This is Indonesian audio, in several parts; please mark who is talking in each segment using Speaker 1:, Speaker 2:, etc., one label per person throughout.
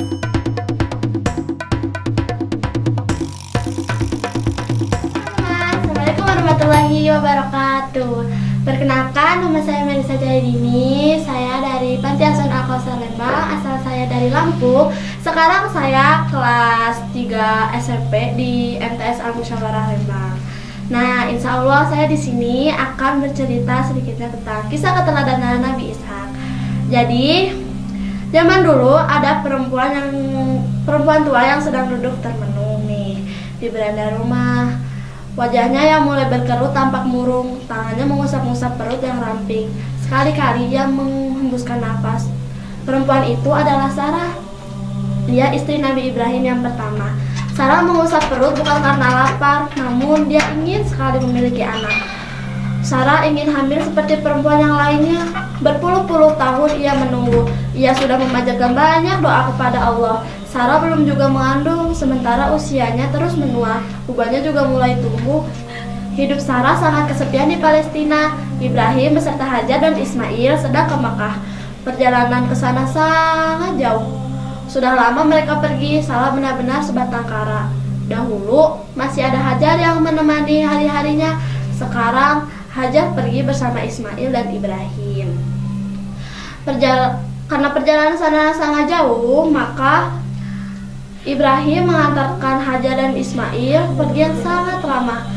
Speaker 1: Assalamualaikum warahmatullahi wabarakatuh. Perkenalkan, nama saya Melisa Jayadini. Saya dari Panti Asuhan Al-Kausar Lembang. Asal saya dari Lampung. Sekarang saya kelas 3 SMP di MTS Al-Musyawarah Lembang. Nah, insya Allah saya di sini akan bercerita sedikitnya tentang kisah keteladanan Nabi Ishak. Jadi, zaman dulu ada perempuan tua yang sedang duduk termenung nih di beranda rumah. Wajahnya yang mulai berkerut tampak murung, tangannya mengusap-ngusap perut yang ramping. Sekali-kali ia menghembuskan napas. Perempuan itu adalah Sarah. Dia istri Nabi Ibrahim yang pertama. Sarah mengusap perut bukan karena lapar, namun dia ingin sekali memiliki anak. Sarah ingin hamil seperti perempuan yang lainnya. Berpuluh-puluh tahun ia menunggu. Ia sudah memanjatkan banyak doa kepada Allah. Sarah belum juga mengandung, sementara usianya terus menua, ubannya juga mulai tumbuh. Hidup Sarah sangat kesepian di Palestina. Ibrahim beserta Hajar dan Ismail sedang ke Makkah. Perjalanan ke sana sangat jauh. Sudah lama mereka pergi, Sarah benar-benar sebatang kara. Dahulu masih ada Hajar yang menemani hari-harinya. Sekarang Hajar pergi bersama Ismail dan Ibrahim. Karena perjalanan sana sangat jauh, maka Ibrahim mengantarkan Hajar dan Ismail pergi yang sangat lama.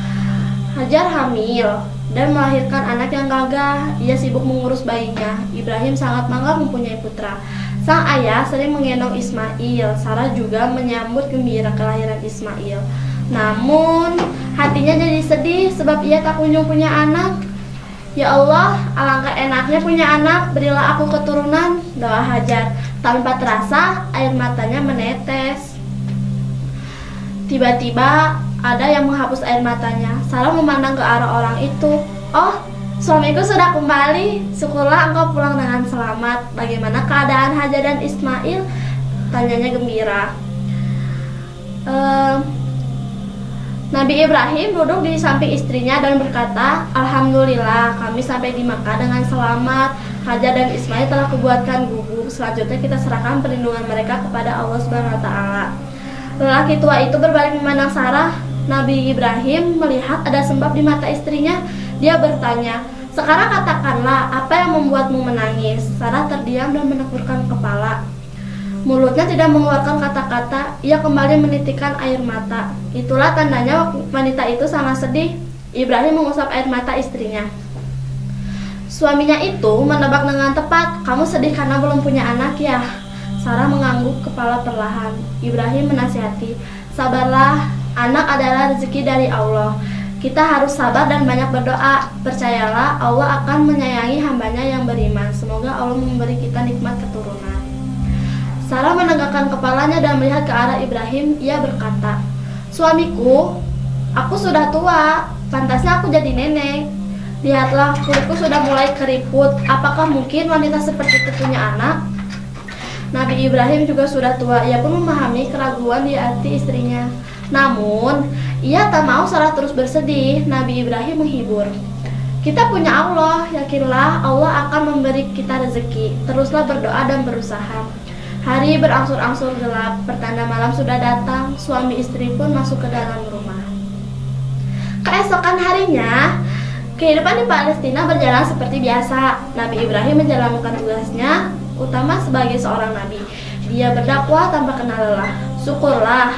Speaker 1: Hajar hamil dan melahirkan anak yang gagah. Ia sibuk mengurus bayinya. Ibrahim sangat bangga mempunyai putra. Sang ayah sering menggendong Ismail. Sarah juga menyambut gembira kelahiran Ismail. Namun hatinya jadi sedih sebab ia tak kunjung punya anak. Ya Allah, alangkah enaknya punya anak, berilah aku keturunan, doa Hajar. Tanpa terasa air matanya menetes. Tiba-tiba ada yang menghapus air matanya. Sarah memandang ke arah orang itu. Oh, suamiku sudah kembali. Syukurlah engkau pulang dengan selamat. Bagaimana keadaan Hajar dan Ismail? Tanyanya gembira. Nabi Ibrahim duduk di samping istrinya dan berkata, Alhamdulillah, kami sampai di Makkah dengan selamat. Hajar dan Ismail telah kubuatkan gubuk. Selanjutnya kita serahkan perlindungan mereka kepada Allah Subhanahu wa Ta'ala. Lelaki tua itu berbalik memandang Sarah. Nabi Ibrahim melihat ada sembab di mata istrinya. Dia bertanya, sekarang katakanlah, apa yang membuatmu menangis? Sarah terdiam dan menekukkan kepala. Mulutnya tidak mengeluarkan kata-kata. Ia kembali menitikkan air mata. Itulah tandanya wanita itu sangat sedih. Ibrahim mengusap air mata istrinya. Suaminya itu menebak dengan tepat, kamu sedih karena belum punya anak ya? Sarah mengangguk kepala perlahan. Ibrahim menasihati, sabarlah, anak adalah rezeki dari Allah. Kita harus sabar dan banyak berdoa. Percayalah, Allah akan menyayangi hambanya yang beriman. Semoga Allah memberi kita nikmat keturunan. Sarah menegakkan kepalanya dan melihat ke arah Ibrahim. Ia berkata, suamiku, aku sudah tua, pantasnya aku jadi nenek. Lihatlah, kulitku sudah mulai keriput. Apakah mungkin wanita seperti itu punya anak? Nabi Ibrahim juga sudah tua. Ia pun memahami keraguan di hati istrinya. Namun, ia tak mau Sarah terus bersedih. Nabi Ibrahim menghibur. Kita punya Allah, yakinlah Allah akan memberi kita rezeki. Teruslah berdoa dan berusaha. Hari berangsur-angsur gelap, pertanda malam sudah datang. Suami istri pun masuk ke dalam rumah. Keesokan harinya, kehidupan di Palestina berjalan seperti biasa. Nabi Ibrahim menjalankan tugasnya utama sebagai seorang nabi. Dia berdakwah tanpa kenal lelah. Syukurlah,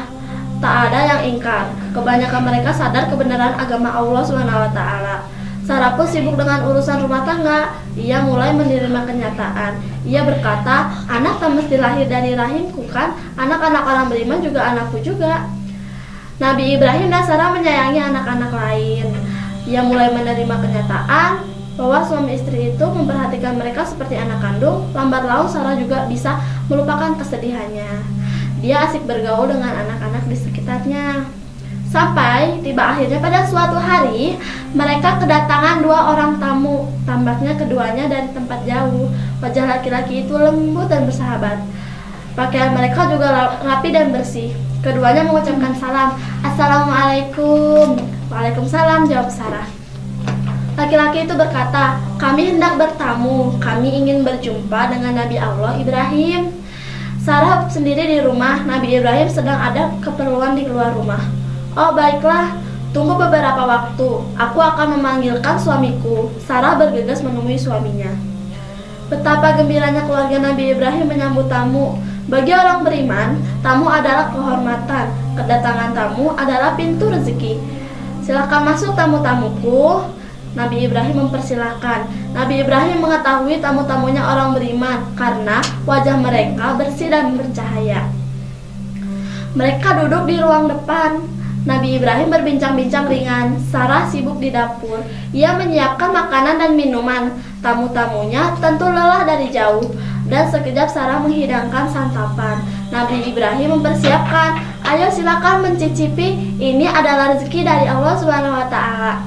Speaker 1: tak ada yang ingkar. Kebanyakan mereka sadar kebenaran agama Allah SWT. Sarah pun sibuk dengan urusan rumah tangga. Ia mulai menerima kenyataan. Ia berkata, anak tak mesti lahir dari rahimku kan? Anak-anak orang beriman juga anakku juga. Nabi Ibrahim dan Sarah menyayangi anak-anak lain. Ia mulai menerima kenyataan bahwa suami istri itu memperhatikan mereka seperti anak kandung. Lambat laun Sarah juga bisa melupakan kesedihannya. Dia asik bergaul dengan anak-anak di sekitarnya. Sampai tiba akhirnya pada suatu hari mereka kedatangan dua orang tamu. Tampaknya keduanya dari tempat jauh. Wajah laki-laki itu lembut dan bersahabat. Pakaian mereka juga rapi dan bersih. Keduanya mengucapkan salam. Assalamualaikum. Waalaikumsalam, jawab Sarah. Laki-laki itu berkata, kami hendak bertamu, kami ingin berjumpa dengan Nabi Allah Ibrahim. Sarah sendiri di rumah, Nabi Ibrahim sedang ada keperluan di luar rumah. Oh baiklah, tunggu beberapa waktu, aku akan memanggilkan suamiku. Sarah bergegas menemui suaminya. Betapa gembiranya keluarga Nabi Ibrahim menyambut tamu. Bagi orang beriman, tamu adalah kehormatan. Kedatangan tamu adalah pintu rezeki. Silakan masuk tamu-tamuku. Nabi Ibrahim mempersilahkan. Nabi Ibrahim mengetahui tamu-tamunya orang beriman karena wajah mereka bersih dan bercahaya. Mereka duduk di ruang depan. Nabi Ibrahim berbincang-bincang ringan. Sarah sibuk di dapur. Ia menyiapkan makanan dan minuman. Tamu-tamunya tentu lelah dari jauh. Dan sekejap Sarah menghidangkan santapan. Nabi Ibrahim mempersiapkan. Ayo silakan mencicipi. Ini adalah rezeki dari Allah Subhanahu wa Ta'ala.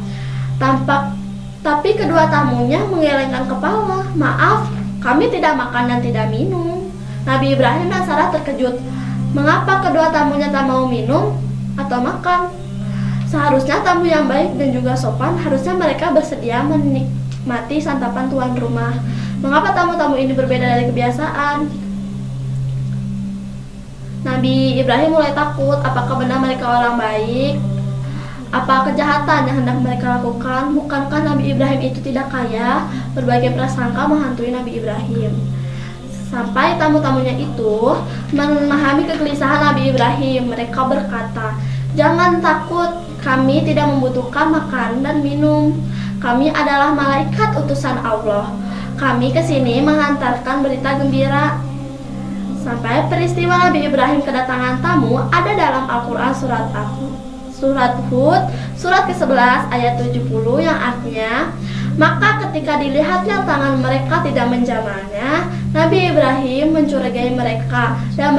Speaker 1: Tapi kedua tamunya menggelengkan kepala. Maaf, kami tidak makan dan tidak minum. Nabi Ibrahim dan Sarah terkejut. Mengapa kedua tamunya tak mau minum atau makan? Seharusnya tamu yang baik dan juga sopan, harusnya mereka bersedia menikmati santapan tuan rumah. Mengapa tamu-tamu ini berbeda dari kebiasaan? Nabi Ibrahim mulai takut, apakah benar mereka orang baik? Apa kejahatan yang hendak mereka lakukan? Bukankah Nabi Ibrahim itu tidak kaya? Berbagai prasangka menghantui Nabi Ibrahim. Sampai tamu-tamunya itu memahami kegelisahan Nabi Ibrahim. Mereka berkata, jangan takut, kami tidak membutuhkan makan dan minum. Kami adalah malaikat utusan Allah. Kami kesini mengantarkan berita gembira. Sampai peristiwa Nabi Ibrahim kedatangan tamu ada dalam Al-Quran Surat Hud, surat ke-11 ayat 70 yang artinya, maka ketika dilihatnya tangan mereka tidak menjamalnya, Nabi Ibrahim mencurigai mereka dan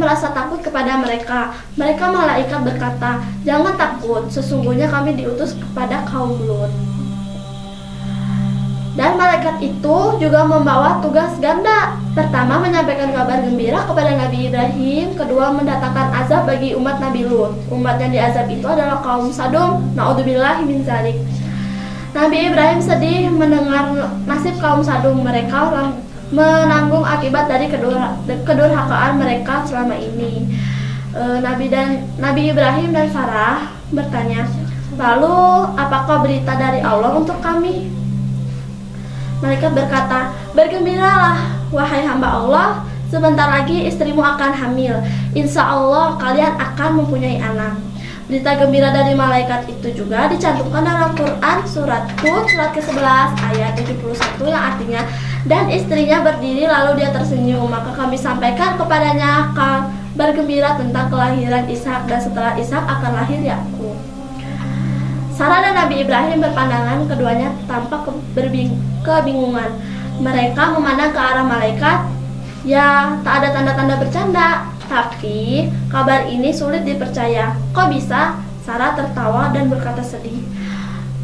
Speaker 1: merasa takut kepada mereka. Mereka malaikat berkata, jangan takut, sesungguhnya kami diutus kepada kaum Lut. Dan malaikat itu juga membawa tugas ganda. Pertama, menyampaikan kabar gembira kepada Nabi Ibrahim. Kedua, mendatangkan azab bagi umat Nabi Lut. Umat yang diazab itu adalah kaum Sodom. Na'udzubillahi min dzalik. Nabi Ibrahim sedih mendengar nasib kaum Sodom. Mereka menanggung akibat dari kedurhakaan mereka selama ini. Nabi Ibrahim dan Sarah bertanya, lalu apakah berita dari Allah untuk kami? Malaikat berkata, bergembiralah wahai hamba Allah, sebentar lagi istrimu akan hamil. Insya Allah kalian akan mempunyai anak. Berita gembira dari malaikat itu juga dicantumkan dalam Quran surat Hud surat ke-11 ayat 71 yang artinya, dan istrinya berdiri lalu dia tersenyum, maka kami sampaikan kepadanya kabar gembira tentang kelahiran Ishak, dan setelah Ishak akan lahir Yakub. Sarah dan Nabi Ibrahim berpandangan, keduanya tampak kebingungan. Mereka memandang ke arah malaikat. Ya, tak ada tanda-tanda bercanda. Tapi kabar ini sulit dipercaya. Kok bisa? Sarah tertawa dan berkata sedih.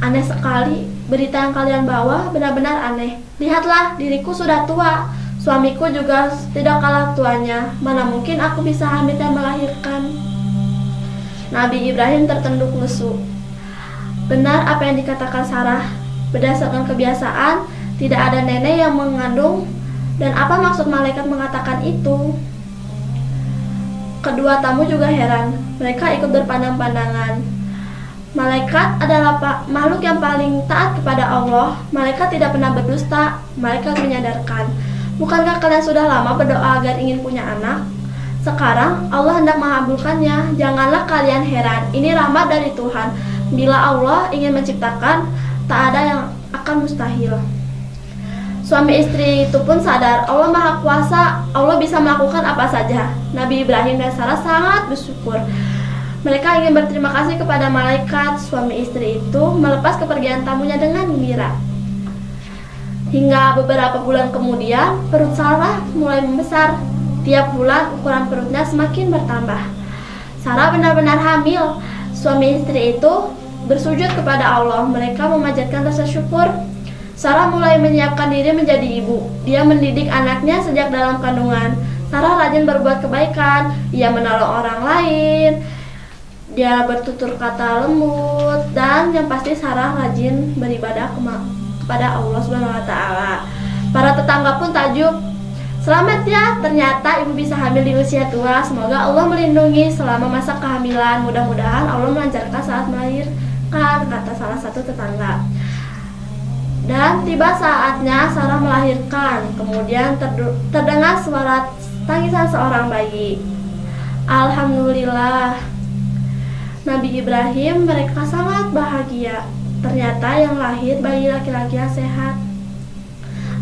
Speaker 1: Aneh sekali, berita yang kalian bawa benar-benar aneh. Lihatlah, diriku sudah tua. Suamiku juga tidak kalah tuanya. Mana mungkin aku bisa hamil dan melahirkan? Nabi Ibrahim tertunduk lesu. Benar apa yang dikatakan Sarah. Berdasarkan kebiasaan, tidak ada nenek yang mengandung. Dan apa maksud malaikat mengatakan itu? Kedua tamu juga heran. Mereka ikut berpandang-pandangan. Malaikat adalah makhluk yang paling taat kepada Allah. Malaikat tidak pernah berdusta. Malaikat menyadarkan, bukankah kalian sudah lama berdoa agar ingin punya anak? Sekarang Allah hendak mengabulkannya. Janganlah kalian heran. Ini rahmat dari Tuhan. Bila Allah ingin menciptakan, tak ada yang akan mustahil. Suami istri itu pun sadar Allah Maha Kuasa, Allah bisa melakukan apa saja. Nabi Ibrahim dan Sarah sangat bersyukur. Mereka ingin berterima kasih kepada malaikat. Suami istri itu melepas kepergian tamunya dengan gembira. Hingga beberapa bulan kemudian, perut Sarah mulai membesar. Tiap bulan ukuran perutnya semakin bertambah. Sarah benar-benar hamil. Suami istri itu bersujud kepada Allah. Mereka memanjatkan rasa syukur. Sarah mulai menyiapkan diri menjadi ibu. Dia mendidik anaknya sejak dalam kandungan. Sarah rajin berbuat kebaikan. Ia menolong orang lain. Dia bertutur kata lembut. Dan yang pasti Sarah rajin beribadah kepada Allah Subhanahu wa Ta'ala. Para tetangga pun takjub. Selamat ya, ternyata ibu bisa hamil di usia tua. Semoga Allah melindungi selama masa kehamilan. Mudah-mudahan Allah melancarkan saat melahirkan, kata salah satu tetangga. Dan tiba saatnya Sarah melahirkan. Kemudian terdengar suara tangisan seorang bayi. Alhamdulillah, Nabi Ibrahim mereka sangat bahagia. Ternyata yang lahir bayi laki-laki yang sehat.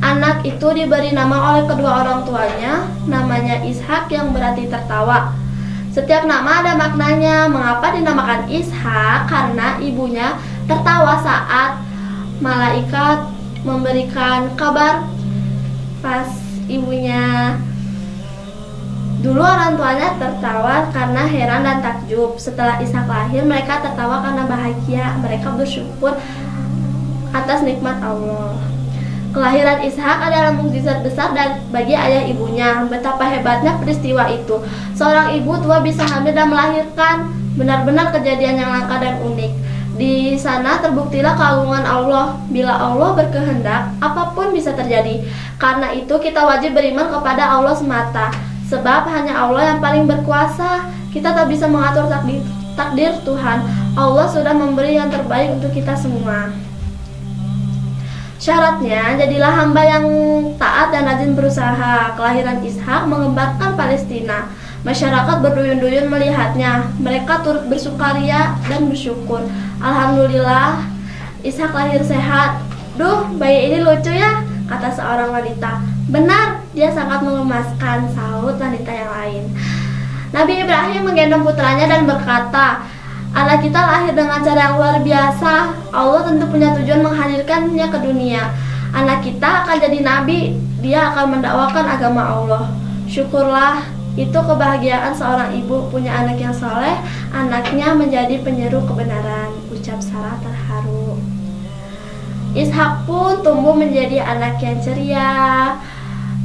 Speaker 1: Anak itu diberi nama oleh kedua orang tuanya, namanya Ishak yang berarti tertawa. Setiap nama ada maknanya. Mengapa dinamakan Ishak? Karena ibunya tertawa saat malaikat memberikan kabar pas ibunya. Dulu orang tuanya tertawa karena heran dan takjub. Setelah Ishak lahir, mereka tertawa karena bahagia. Mereka bersyukur atas nikmat Allah. Kelahiran Ishak adalah mukjizat besar dan bagi ayah ibunya. Betapa hebatnya peristiwa itu. Seorang ibu tua bisa hamil dan melahirkan. Benar-benar kejadian yang langka dan unik. Di sana terbuktilah keagungan Allah. Bila Allah berkehendak, apapun bisa terjadi. Karena itu kita wajib beriman kepada Allah semata. Sebab hanya Allah yang paling berkuasa. Kita tak bisa mengatur takdir Tuhan. Allah sudah memberi yang terbaik untuk kita semua. Syaratnya, jadilah hamba yang taat dan rajin berusaha. Kelahiran Ishak menggemparkan Palestina. Masyarakat berduyun-duyun melihatnya. Mereka turut bersukaria dan bersyukur. Alhamdulillah, Ishak lahir sehat. Duh, bayi ini lucu ya, kata seorang wanita. Benar, dia sangat mengemaskan, sahut wanita yang lain. Nabi Ibrahim menggendong putranya dan berkata, anak kita lahir dengan cara yang luar biasa. Allah tentu punya tujuan menghadirkannya ke dunia. Anak kita akan jadi nabi. Dia akan mendakwakan agama Allah. Syukurlah, itu kebahagiaan seorang ibu punya anak yang soleh. Anaknya menjadi penyeru kebenaran, ucap Sarah terharu. Ishak pun tumbuh menjadi anak yang ceria.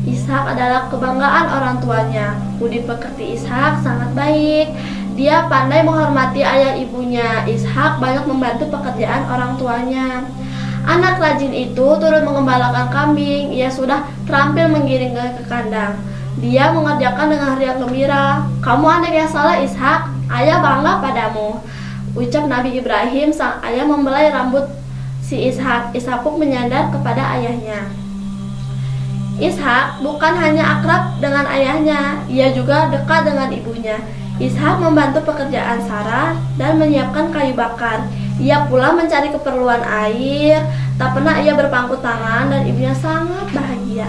Speaker 1: Ishak adalah kebanggaan orang tuanya. Budi pekerti Ishak sangat baik. Dia pandai menghormati ayah ibunya. Ishak banyak membantu pekerjaan orang tuanya. Anak rajin itu turut mengembalakan kambing. Ia sudah terampil menggiring ke kandang. Dia mengerjakan dengan riang gembira. Kamu anak yang saleh Ishak, ayah bangga padamu, ucap Nabi Ibrahim. Sang ayah membelai rambut si Ishak. Ishak pun menyandar kepada ayahnya. Ishak bukan hanya akrab dengan ayahnya, ia juga dekat dengan ibunya. Ishak membantu pekerjaan Sarah dan menyiapkan kayu bakar. Ia pula mencari keperluan air. Tak pernah ia berpangku tangan dan ibunya sangat bahagia.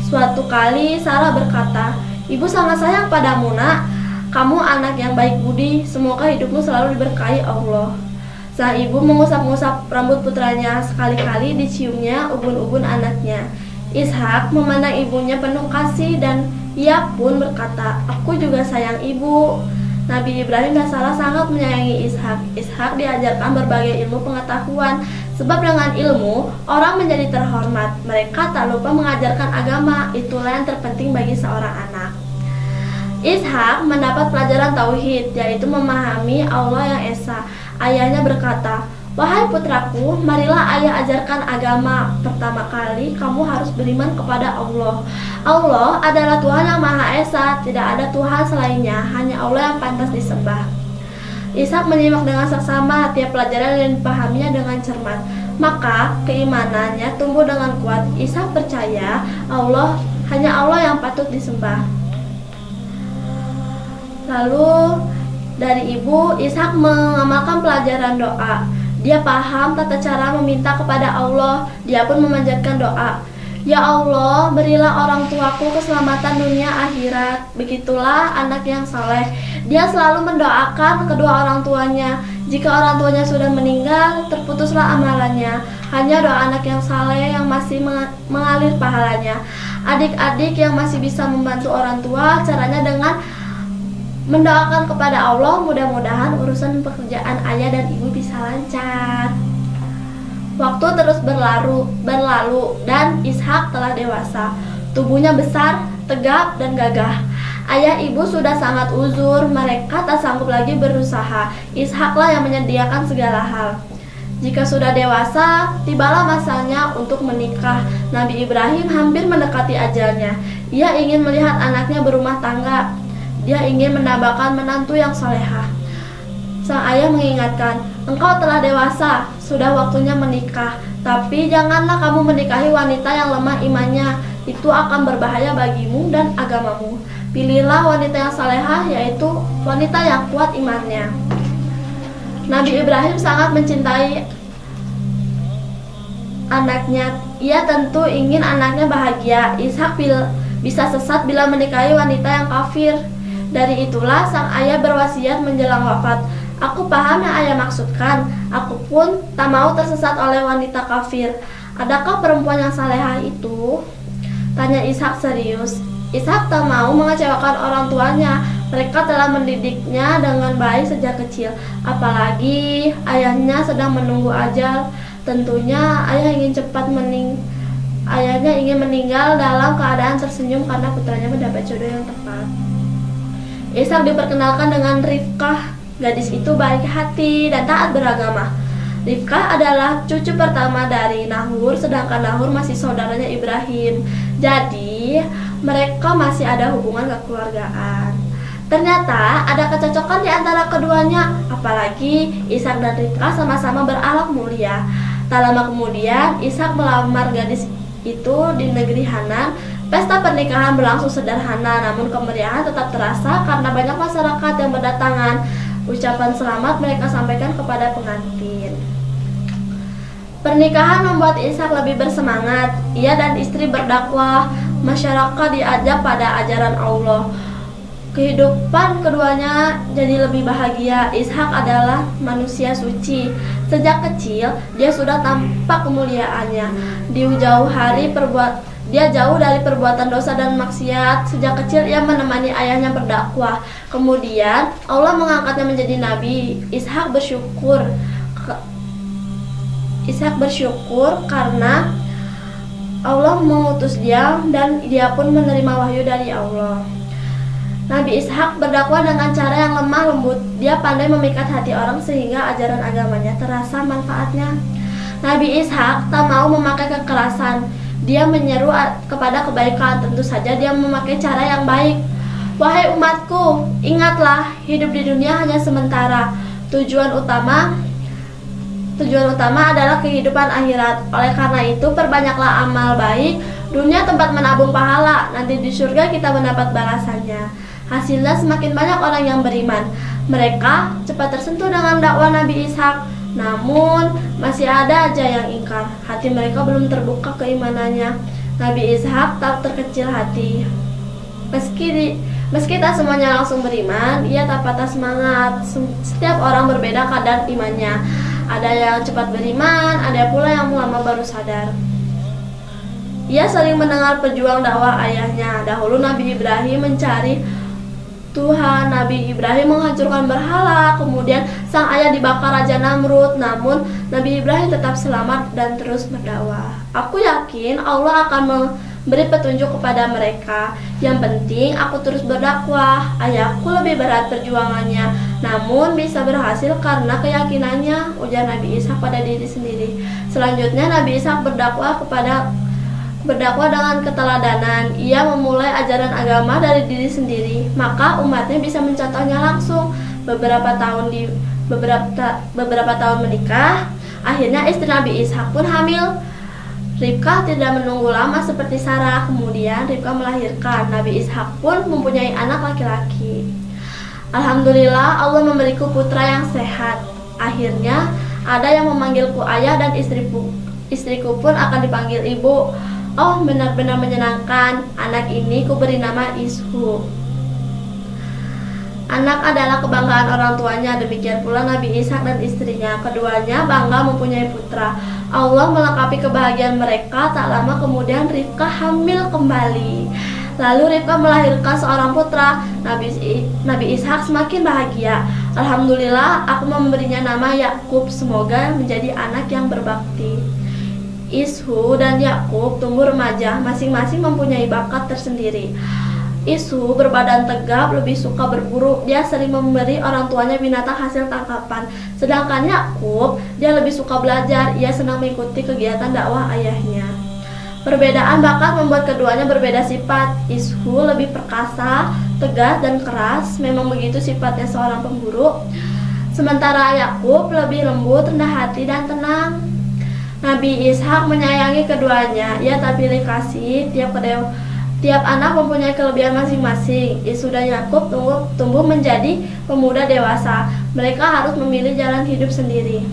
Speaker 1: Suatu kali Sarah berkata, ibu sangat sayang padamu nak. Kamu anak yang baik budi. Semoga hidupmu selalu diberkahi Allah. Sang ibu mengusap-ngusap rambut putranya. Sekali-kali diciumnya ubun-ubun anaknya. Ishak memandang ibunya penuh kasih dan ia pun berkata, aku juga sayang ibu. Nabi Ibrahim dan Sarah sangat menyayangi Ishak. Ishak diajarkan berbagai ilmu pengetahuan. Sebab dengan ilmu, orang menjadi terhormat. Mereka tak lupa mengajarkan agama. Itulah yang terpenting bagi seorang anak. Ishak mendapat pelajaran tauhid, yaitu memahami Allah yang esa. Ayahnya berkata, wahai putraku, marilah ayah ajarkan agama. Pertama kali kamu harus beriman kepada Allah. Allah adalah Tuhan yang Maha Esa. Tidak ada Tuhan selainnya. Hanya Allah yang pantas disembah. Ishak menyimak dengan seksama tiap pelajaran dan dipahaminya dengan cermat. Maka keimanannya tumbuh dengan kuat. Ishak percaya hanya Allah yang patut disembah. Lalu dari ibu, Ishak mengamalkan pelajaran doa. Dia paham tata cara meminta kepada Allah. Dia pun memanjatkan doa. Ya Allah, berilah orang tuaku keselamatan dunia akhirat. Begitulah anak yang saleh. Dia selalu mendoakan kedua orang tuanya. Jika orang tuanya sudah meninggal, terputuslah amalannya. Hanya doa anak yang saleh yang masih mengalir pahalanya. Adik-adik yang masih bisa membantu orang tua, caranya dengan mendoakan kepada Allah. Mudah-mudahan urusan pekerjaan ayah dan ibu bisa lancar. Waktu terus berlalu dan Ishak telah dewasa. Tubuhnya besar, tegap, dan gagah. Ayah ibu sudah sangat uzur. Mereka tak sanggup lagi berusaha. Ishaklah yang menyediakan segala hal. Jika sudah dewasa, tibalah masanya untuk menikah. Nabi Ibrahim hampir mendekati ajalnya. Ia ingin melihat anaknya berumah tangga. Dia ingin mendambakan menantu yang salehah. Sang ayah mengingatkan, "Engkau telah dewasa, sudah waktunya menikah. Tapi janganlah kamu menikahi wanita yang lemah imannya. Itu akan berbahaya bagimu dan agamamu. Pilihlah wanita yang salehah, yaitu wanita yang kuat imannya." Nabi Ibrahim sangat mencintai anaknya. Ia tentu ingin anaknya bahagia. Ishak bisa sesat bila menikahi wanita yang kafir. Dari itulah sang ayah berwasiat menjelang wafat, "Aku paham yang ayah maksudkan. Aku pun tak mau tersesat oleh wanita kafir. Adakah perempuan yang salehah itu?" tanya Ishak serius. Ishak tak mau mengecewakan orang tuanya. Mereka telah mendidiknya dengan baik sejak kecil. Apalagi ayahnya sedang menunggu ajal. Tentunya ayahnya ingin meninggal dalam keadaan tersenyum karena putranya mendapat jodoh yang tepat. Ishak diperkenalkan dengan Rifkah. Gadis itu baik hati dan taat beragama. Rifkah adalah cucu pertama dari Nahur, sedangkan Nahur masih saudaranya Ibrahim. Jadi, mereka masih ada hubungan kekeluargaan. Ternyata ada kecocokan di antara keduanya, apalagi Ishak dan Rifkah sama-sama berakhlak mulia. Tak lama kemudian, Ishak melamar gadis itu di negeri Hanan. Pesta pernikahan berlangsung sederhana, namun kemeriahan tetap terasa karena banyak masyarakat yang berdatangan. Ucapan selamat mereka sampaikan kepada pengantin. Pernikahan membuat Ishak lebih bersemangat. Ia dan istri berdakwah, masyarakat diajak pada ajaran Allah. Kehidupan keduanya jadi lebih bahagia. Ishak adalah manusia suci. Sejak kecil, dia sudah tampak kemuliaannya. Dia jauh dari perbuatan dosa dan maksiat. Sejak kecil ia menemani ayahnya berdakwah. Kemudian Allah mengangkatnya menjadi nabi. Ishak bersyukur karena Allah mengutus dia dan dia pun menerima wahyu dari Allah. Nabi Ishak berdakwah dengan cara yang lemah lembut. Dia pandai memikat hati orang sehingga ajaran agamanya terasa manfaatnya. Nabi Ishak tak mau memakai kekerasan. Dia menyeru kepada kebaikan. Tentu saja dia memakai cara yang baik. "Wahai umatku, ingatlah, hidup di dunia hanya sementara. Tujuan utama adalah kehidupan akhirat. Oleh karena itu, perbanyaklah amal baik. Dunia tempat menabung pahala. Nanti di surga kita mendapat balasannya." Hasilnya semakin banyak orang yang beriman. Mereka cepat tersentuh dengan dakwah Nabi Ishak. Namun masih ada aja yang ingkar. Hati mereka belum terbuka keimanannya. Nabi Ishak tak terkecil hati. Meski tak semuanya langsung beriman, ia tak patah semangat. Setiap orang berbeda kadar imannya. Ada yang cepat beriman, ada pula yang lama baru sadar. Ia sering mendengar pejuang dakwah ayahnya. Dahulu Nabi Ibrahim mencari Tuhan. Nabi Ibrahim menghancurkan berhala. Kemudian sang ayah dibakar Raja Namrud. Namun Nabi Ibrahim tetap selamat dan terus berdakwah. Aku yakin Allah akan memberi petunjuk kepada mereka. Yang penting aku terus berdakwah. Ayahku lebih berat perjuangannya, namun bisa berhasil karena keyakinannya, ujar Nabi Ishak pada diri sendiri. Selanjutnya Nabi Ishak berdakwah dengan keteladanan. Ia memulai ajaran agama dari diri sendiri, maka umatnya bisa mencontohnya langsung. Beberapa tahun menikah, akhirnya istri Nabi Ishak pun hamil. Ribkah tidak menunggu lama seperti Sarah. Kemudian Ribkah melahirkan. Nabi Ishak pun mempunyai anak laki-laki. Alhamdulillah, Allah memberiku putra yang sehat. Akhirnya ada yang memanggilku ayah dan istriku pun akan dipanggil ibu. Oh, benar-benar menyenangkan. Anak ini kuberi nama Ishu. Anak adalah kebanggaan orang tuanya. Demikian pula Nabi Ishak dan istrinya. Keduanya bangga mempunyai putra. Allah melengkapi kebahagiaan mereka. Tak lama kemudian Ribkah hamil kembali. Lalu Ribkah melahirkan seorang putra. Nabi Ishak semakin bahagia. Alhamdulillah, aku memberinya nama Yakub. Semoga menjadi anak yang berbakti. Ishu dan Yakub tumbuh remaja, masing-masing mempunyai bakat tersendiri. Isu berbadan tegap, lebih suka berburu. Dia sering memberi orang tuanya binatang hasil tangkapan. Sedangkan Yakub, dia lebih suka belajar. Ia senang mengikuti kegiatan dakwah ayahnya. Perbedaan bakat membuat keduanya berbeda sifat. Isu lebih perkasa, tegas, dan keras. Memang begitu sifatnya seorang pemburu. Sementara Yakub lebih lembut, rendah hati, dan tenang. Nabi Ishak menyayangi keduanya. Ia tak pilih kasih. Tiap anak mempunyai kelebihan masing-masing. Isu dan Yakub tumbuh menjadi pemuda dewasa. Mereka harus memilih jalan hidup sendiri.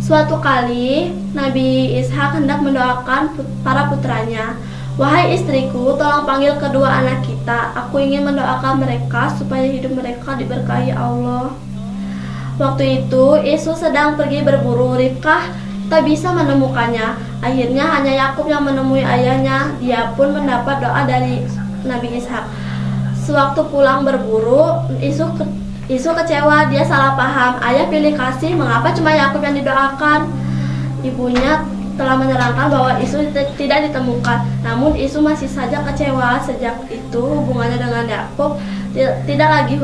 Speaker 1: Suatu kali, Nabi Ishak hendak mendoakan para putranya. Wahai istriku, tolong panggil kedua anak kita. Aku ingin mendoakan mereka supaya hidup mereka diberkahi Allah. Waktu itu, Isu sedang pergi berburu. Ribkah tak bisa menemukannya. Akhirnya hanya Yakub yang menemui ayahnya. Dia pun mendapat doa dari Nabi Ishak. Sewaktu pulang berburu, Isu kecewa. Dia salah paham. Ayah pilih kasih, mengapa cuma Yakub yang didoakan? Ibunya telah menerangkan bahwa Isu tidak ditemukan. Namun Isu masih saja kecewa. Sejak itu hubungannya dengan Yakub tidak lagi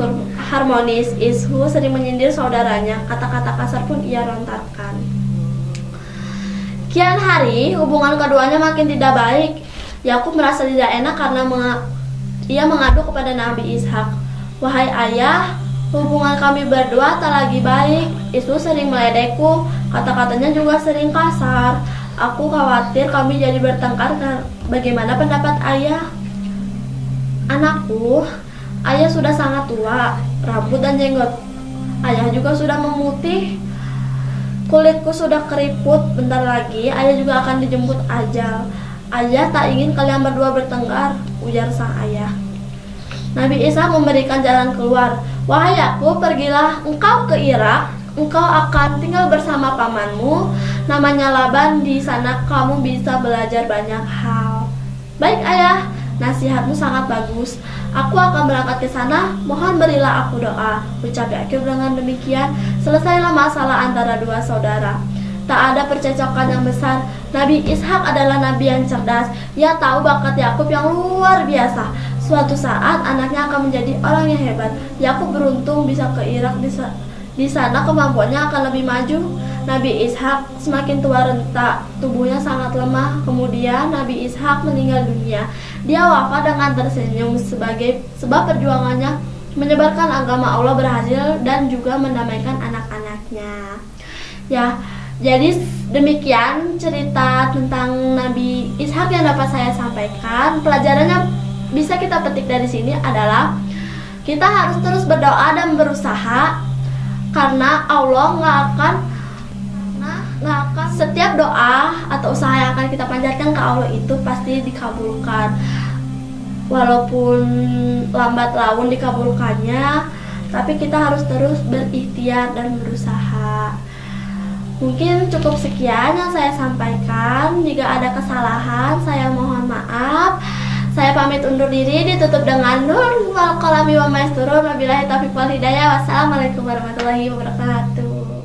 Speaker 1: harmonis. Isu sering menyindir saudaranya. Kata-kata kasar pun ia lontarkan. Kian hari, hubungan keduanya makin tidak baik. Yakub merasa tidak enak karena ia mengadu kepada Nabi Ishak. Wahai ayah, hubungan kami berdua tak lagi baik. Isu sering meledekku, kata-katanya juga sering kasar. Aku khawatir kami jadi bertengkar. Bagaimana pendapat ayah? Anakku, ayah sudah sangat tua, rambut dan jenggot ayah juga sudah memutih. Kulitku sudah keriput, bentar lagi ayah juga akan dijemput ajal. Ayah tak ingin kalian berdua bertengkar, ujar sang ayah. Nabi Isa memberikan jalan keluar. Wahai Yakub, pergilah engkau ke Irak. Engkau akan tinggal bersama pamanmu, namanya Laban. Di sana kamu bisa belajar banyak hal. Baik ayah, nasihatmu sangat bagus. Aku akan berangkat ke sana, mohon berilah aku doa. Ucap Yakub dengan demikian, selesailah masalah antara dua saudara. Tak ada percecokan yang besar. Nabi Ishak adalah nabi yang cerdas. Ia tahu bakat Yakub yang luar biasa. Suatu saat anaknya akan menjadi orang yang hebat. Yakub beruntung bisa ke Irak. Di sana kemampuannya akan lebih maju. Nabi Ishak semakin tua renta, tubuhnya sangat lemah. Kemudian Nabi Ishak meninggal dunia. Dia wafat dengan tersenyum sebab perjuangannya menyebarkan agama Allah berhasil dan juga mendamaikan anak-anaknya. Ya, jadi demikian cerita tentang Nabi Ishak yang dapat saya sampaikan. Pelajarannya bisa kita petik dari sini adalah kita harus terus berdoa dan berusaha, karena Allah nggak akan setiap doa atau usaha yang akan kita panjatkan ke Allah itu pasti dikabulkan. Walaupun lambat laun dikabulkannya, tapi kita harus terus berikhtiar dan berusaha. Mungkin cukup sekian yang saya sampaikan. Jika ada kesalahan, saya mohon maaf. Saya pamit undur diri, ditutup dengan nur wal qalami wa maisturun. Wabillahi taufiq wal hidayah. Wassalamualaikum warahmatullahi wabarakatuh.